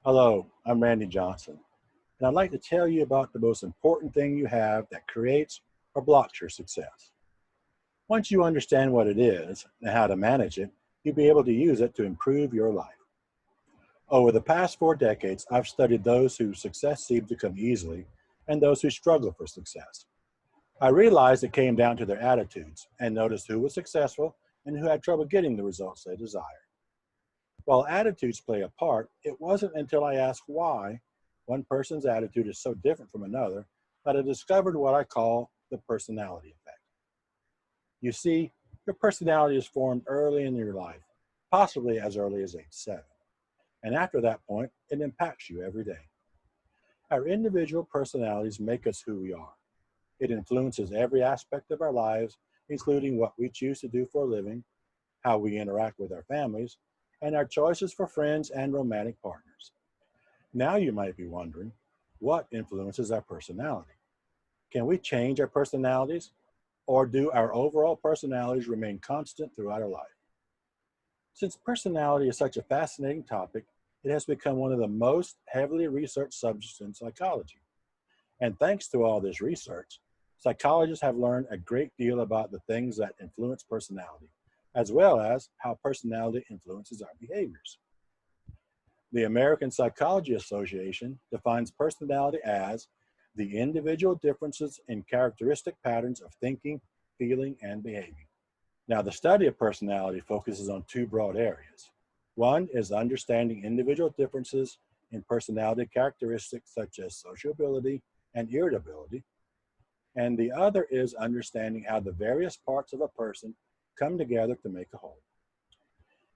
Hello, I'm Randy Johnson, and I'd like to tell you about the most important thing you have that creates or blocks your success. Once you understand what it is and how to manage it, you'll be able to use it to improve your life. Over the past 4 decades, I've studied those whose success seemed to come easily and those who struggle for success. I realized it came down to their attitudes and noticed who was successful and who had trouble getting the results they desired. While attitudes play a part, it wasn't until I asked why one person's attitude is so different from another that I discovered what I call the personality effect. You see, your personality is formed early in your life, possibly as early as age 7. And after that point, it impacts you every day. Our individual personalities make us who we are. It influences every aspect of our lives, including what we choose to do for a living, how we interact with our families, and our choices for friends and romantic partners. Now you might be wondering, what influences our personality? Can we change our personalities, or do our overall personalities remain constant throughout our life? Since personality is such a fascinating topic, it has become one of the most heavily researched subjects in psychology. And thanks to all this research, psychologists have learned a great deal about the things that influence personality, as well as how personality influences our behaviors. The American Psychology Association defines personality as the individual differences in characteristic patterns of thinking, feeling, and behaving. Now, the study of personality focuses on two broad areas. One is understanding individual differences in personality characteristics such as sociability and irritability, and the other is understanding how the various parts of a person come together to make a whole.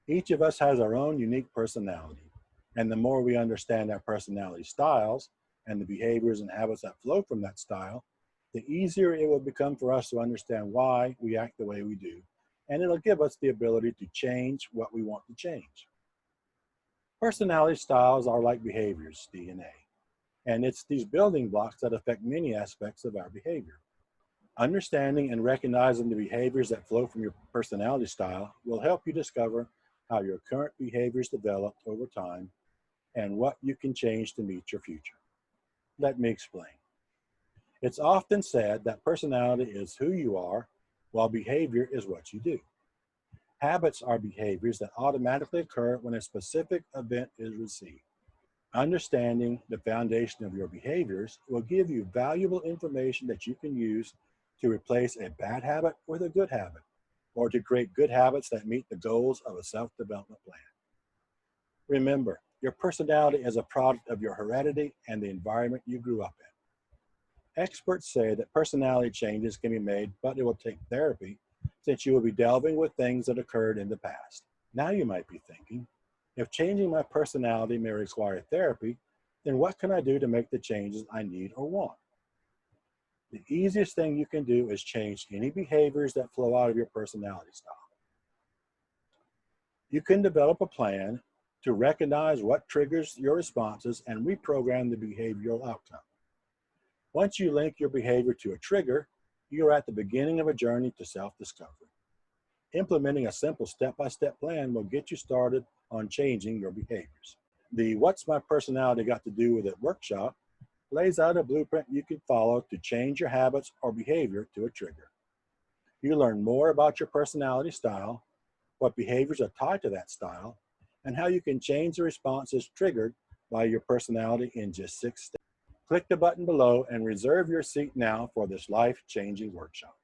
Each of us has our own unique personality, and the more we understand our personality styles and the behaviors and habits that flow from that style, the easier it will become for us to understand why we act the way we do, and it'll give us the ability to change what we want to change. Personality styles are like behaviors, DNA, and it's these building blocks that affect many aspects of our behavior. Understanding and recognizing the behaviors that flow from your personality style will help you discover how your current behaviors developed over time and what you can change to meet your future. Let me explain. It's often said that personality is who you are, while behavior is what you do. Habits are behaviors that automatically occur when a specific event is received. Understanding the foundation of your behaviors will give you valuable information that you can use to replace a bad habit with a good habit, or to create good habits that meet the goals of a self-development plan. Remember, your personality is a product of your heredity and the environment you grew up in. Experts say that personality changes can be made, but it will take therapy since you will be delving with things that occurred in the past. Now you might be thinking, if changing my personality may require therapy, then what can I do to make the changes I need or want? The easiest thing you can do is change any behaviors that flow out of your personality style. You can develop a plan to recognize what triggers your responses and reprogram the behavioral outcome. Once you link your behavior to a trigger, you're at the beginning of a journey to self-discovery. Implementing a simple step-by-step plan will get you started on changing your behaviors. The What's My Personality Got to Do with It workshop lays out a blueprint you can follow to change your habits or behavior to a trigger. You learn more about your personality style, what behaviors are tied to that style, and how you can change the responses triggered by your personality in just 6 steps. Click the button below and reserve your seat now for this life-changing workshop.